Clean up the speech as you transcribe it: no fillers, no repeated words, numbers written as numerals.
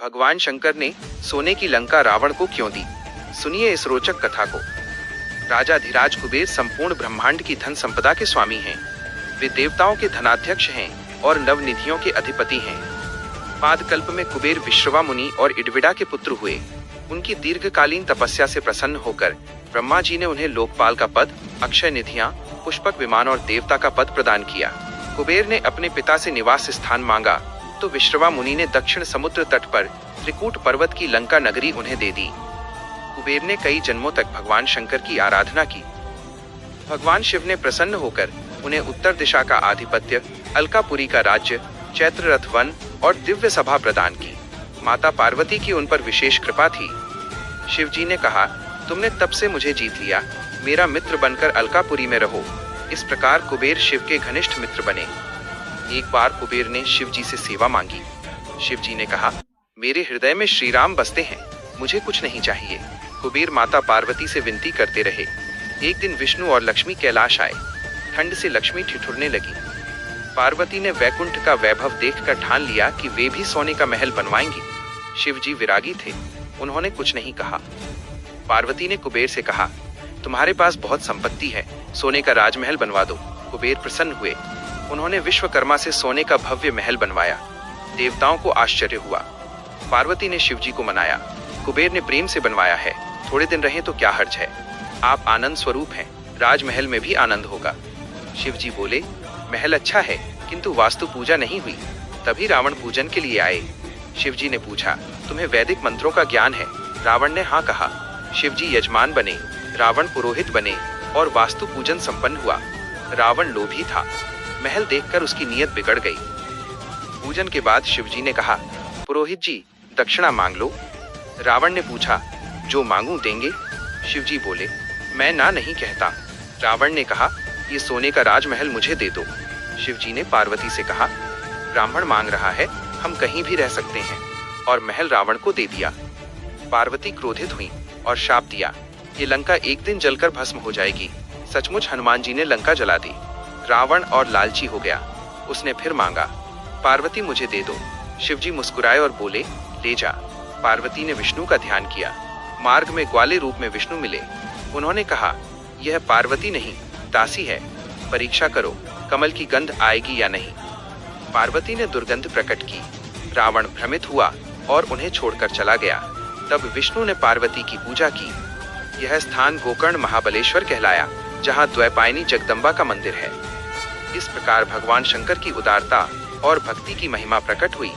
भगवान शंकर ने सोने की लंका रावण को क्यों दी? सुनिए इस रोचक कथा को। राजाधिराज कुबेर संपूर्ण ब्रह्मांड की धन संपदा के स्वामी हैं। वे देवताओं के धनाध्यक्ष हैं और नवनिधियों के अधिपति हैं। पादकल्प में कुबेर विश्रवा मुनि और इडविडा के पुत्र हुए। उनकी दीर्घकालीन तपस्या से प्रसन्न होकर ब्रह्मा जी ने उन्हें लोकपाल का पद, अक्षय निधियां, पुष्पक विमान और देवता का पद प्रदान किया। कुबेर ने अपने पिता से निवास स्थान मांगा तो विश्रवा मुनि ने दक्षिण समुद्र तट पर त्रिकूट पर्वत की लंका नगरी उन्हें दे दी। कुबेर ने कई जन्मों तक भगवान शंकर की आराधना की। भगवान शिव ने प्रसन्न होकर उन्हें उत्तर दिशा का आधिपत्य, अलकापुरी का राज्य, चैत्ररथ वन और दिव्य सभा प्रदान की। माता पार्वती की उन पर विशेष कृपा थी। शिव जी ने कहा, तुमने तब से मुझे जीत लिया, मेरा मित्र बनकर अलकापुरी में रहो। इस प्रकार कुबेर शिव के घनिष्ठ मित्र बने। एक बार कुबेर ने शिव जी से सेवा मांगी। शिव जी ने कहा, मेरे हृदय में श्री राम बसते हैं, मुझे कुछ नहीं चाहिए। कुबेर माता पार्वती से विनती करते रहे। एक दिन विष्णु और लक्ष्मी कैलाश आए। ठंड से लक्ष्मी ठिठुरने लगी। पार्वती ने वैकुंठ का वैभव देखकर ठान लिया कि वे भी सोने का महल बनवाएंगी। शिव जी विरागी थे, उन्होंने कुछ नहीं कहा। पार्वती ने कुबेर से कहा, तुम्हारे पास बहुत संपत्ति है, सोने का राजमहल बनवा दो। कुबेर प्रसन्न हुए। उन्होंने विश्वकर्मा से सोने का भव्य महल बनवाया। देवताओं को आश्चर्य हुआ। पार्वती ने शिव जी को मनाया। कुबेर ने प्रेम से बनवाया है, थोड़े दिन रहे तो क्या हर्ज है। आप आनंद स्वरूप हैं, राजमहल में भी आनंद होगा। शिव जी बोले, महल अच्छा है किंतु वास्तु पूजा नहीं हुई। तभी रावण पूजन के लिए आए। शिव जी ने पूछा, तुम्हें वैदिक मंत्रों का ज्ञान है? रावण ने हाँ कहा। शिव जी यजमान बने, रावण पुरोहित बने और वास्तु पूजन संपन्न हुआ। रावण लोभी था, महल देखकर उसकी नीयत बिगड़ गई। पूजन के बाद शिव जी ने कहा, पुरोहित जी दक्षिणा मांग लो। रावण ने पूछा, जो मांगू देंगे? शिव जी बोले, मैं ना नहीं कहता। रावण ने कहा, ये सोने का राजमहल मुझे दे दो। शिव जी ने पार्वती से कहा, ब्राह्मण मांग रहा है, हम कहीं भी रह सकते हैं, और महल रावण को दे दिया। पार्वती क्रोधित हुई और शाप दिया, ये लंका एक दिन जलकर भस्म हो जाएगी। सचमुच हनुमान जी ने लंका जला दी। रावण और लालची हो गया। उसने फिर मांगा, पार्वती मुझे दे दो। शिव जी मुस्कुराए और बोले, ले जा। पार्वती ने विष्णु का ध्यान किया। मार्ग में ग्वाले रूप में विष्णु मिले। उन्होंने कहा, यह पार्वती नहीं, दासी है, परीक्षा करो कमल की गंध आएगी या नहीं। पार्वती ने दुर्गंध प्रकट की। रावण भ्रमित हुआ और उन्हें छोड़कर चला गया। तब विष्णु ने पार्वती की पूजा की। यह स्थान गोकर्ण महाबलेश्वर कहलाया, जहाँ द्वैपायनी जगदम्बा का मंदिर है। इस प्रकार भगवान शंकर की उदारता और भक्ति की महिमा प्रकट हुई।